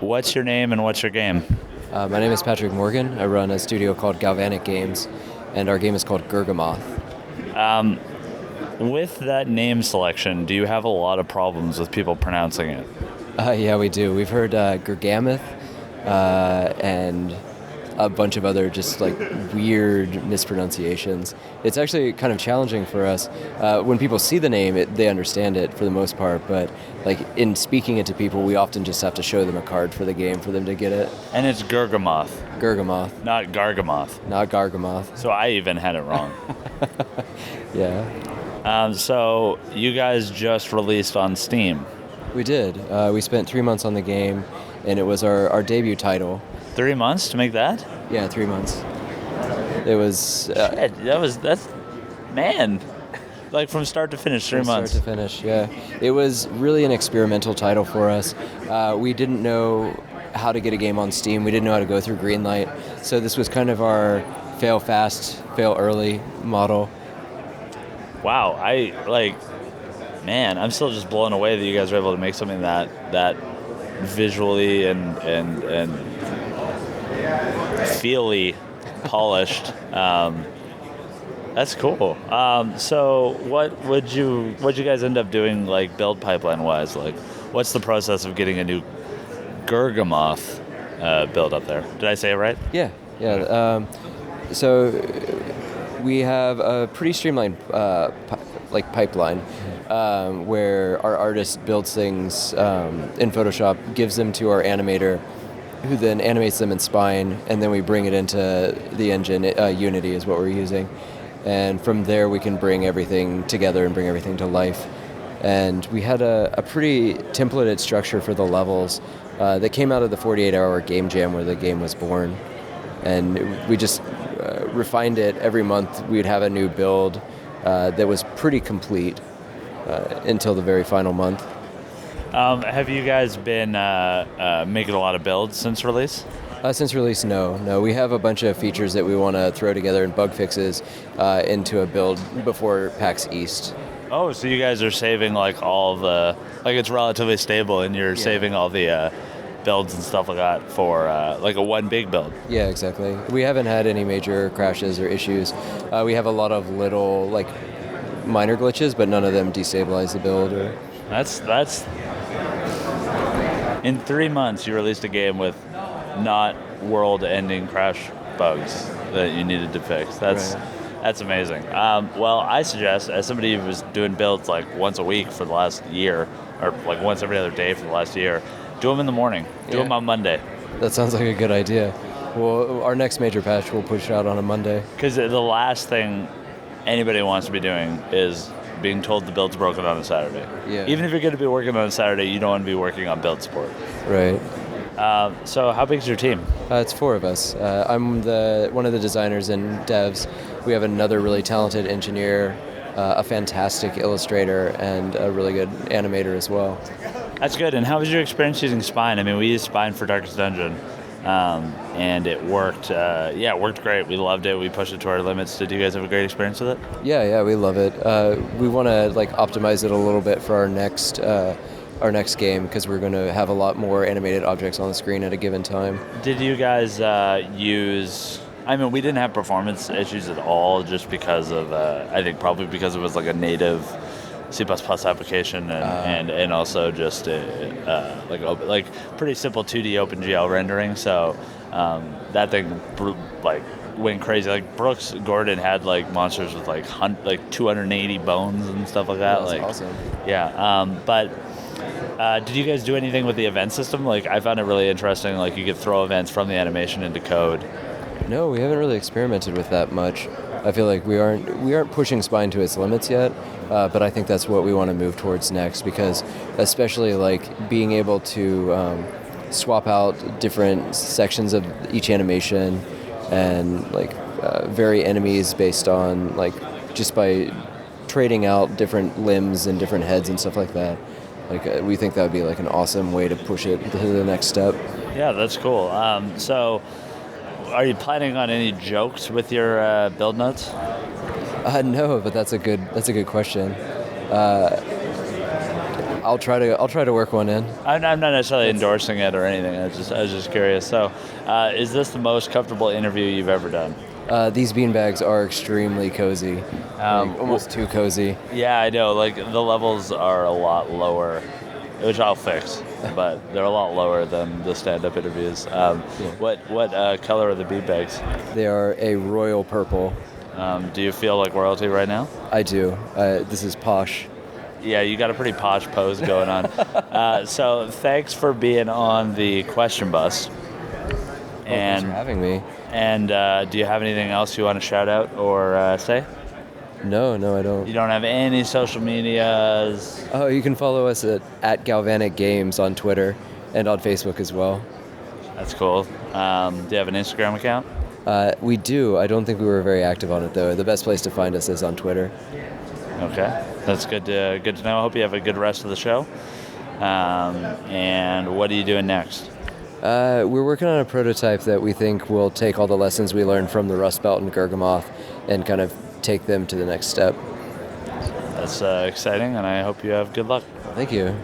What's your name and what's your game? My name is Patrick Morgan. I run a studio called Galvanic Games, and our game is called Gurgamoth. With that name selection, do you have a lot of problems with people pronouncing it? Yeah, we do. We've heard Gurgamoth and a bunch of other just like weird mispronunciations. It's actually kind of challenging for us. When people see the name, they understand it for the most part, but like in speaking it to people, we often just have to show them a card for the game for them to get it. And it's Gurgamoth, Gurgamoth, not Gargamoth. not Gargamoth. So I even had it wrong. Yeah, So you guys just released on Steam. we did. We spent 3 months on the game, and it was our debut title. 3 months to make that? Yeah, 3 months. It was That's man. Like from start to finish, 3 from months. start to finish. Yeah, it was really an experimental title for us. We didn't know how to get a game on Steam. We didn't know how to go through Greenlight. So this was kind of our fail fast, fail early model. Wow, man, I'm still just blown away that you guys were able to make something that visually and feely polished. That's cool. So what'd you guys end up doing like build pipeline wise? Like, what's the process of getting a new Gurgamoth build up there? Did I say it right? Yeah. So we have a pretty streamlined pipeline where our artist builds things in Photoshop, gives them to our animator, who then animates them in Spine, and then we bring it into the engine. Unity is what we're using. And from there we can bring everything together and bring everything to life. And we had a pretty templated structure for the levels that came out of the 48-hour game jam where the game was born. And we just refined it. Every month we'd have a new build that was pretty complete until the very final month. Have you guys been making a lot of builds since release? Since release, no. We have a bunch of features that we want to throw together and bug fixes into a build before PAX East. Oh, so you guys are saving like all the, like it's relatively stable and you're saving all the builds and stuff like that for like a one big build. Yeah, exactly. We haven't had any major crashes or issues. We have a lot of little like minor glitches, but none of them destabilize the build. That's in 3 months you released a game with not world-ending crash bugs that you needed to fix. That's amazing. Well, I suggest, as somebody who was doing builds like once a week for the last year, or like once every other day for the last year, do them in the morning. Do them on Monday. That sounds like a good idea. Well, our next major patch we'll push out on a Monday. Because the last thing anybody wants to be doing is being told the build's broken on a Saturday. Yeah. Even if you're going to be working on a Saturday, you don't want to be working on build support. Right. So how big is your team? It's 4 of us. I'm one of the designers and devs. We have another really talented engineer, a fantastic illustrator, and a really good animator as well. That's good. And how was your experience using Spine? I mean, we used Spine for Darkest Dungeon, and it worked. It worked great. We loved it. We pushed it to our limits. Did you guys have a great experience with it? Yeah, we love it. We want to optimize it a little bit for our next game because we're going to have a lot more animated objects on the screen at a given time. Did you guys use... I mean, we didn't have performance issues at all just because of, I think probably because it was like a native C++ application and also just like pretty simple 2D OpenGL rendering. So that thing went crazy. Like Brooks Gordon had like monsters with like 280 bones and stuff like that. That's awesome. Yeah, but... did you guys do anything with the event system? Like, I found it really interesting. Like, you could throw events from the animation into code. No, we haven't really experimented with that much. I feel like we aren't pushing Spine to its limits yet, but I think that's what we want to move towards next. Because especially like being able to swap out different sections of each animation and like vary enemies based on like just by trading out different limbs and different heads and stuff like that. Like we think that would be like an awesome way to push it to the next step. Yeah, that's cool. So are you planning on any jokes with your build notes? No, but that's a good question. I'll try to work one in. I'm not necessarily endorsing it or anything. I was just curious. So, is this the most comfortable interview you've ever done? These beanbags are extremely cozy, almost too cozy. Yeah, I know. Like the levels are a lot lower, which I'll fix, but they're a lot lower than the stand-up interviews. What color are the beanbags? They are a royal purple. Do you feel like royalty right now? I do. This is posh. Yeah, you got a pretty posh pose going on. So thanks for being on the question bus. Thanks for having me. And do you have anything else you want to shout out or say? No, I don't. You don't have any social medias? Oh, you can follow us at Galvanic Games on Twitter and on Facebook as well. That's cool. Do you have an Instagram account? We do. I don't think we were very active on it, though. The best place to find us is on Twitter. Okay, that's good to know. I hope you have a good rest of the show. And what are you doing next? We're working on a prototype that we think will take all the lessons we learned from the Rust Belt and Gurgamoth and kind of take them to the next step. That's exciting, and I hope you have good luck. Thank you.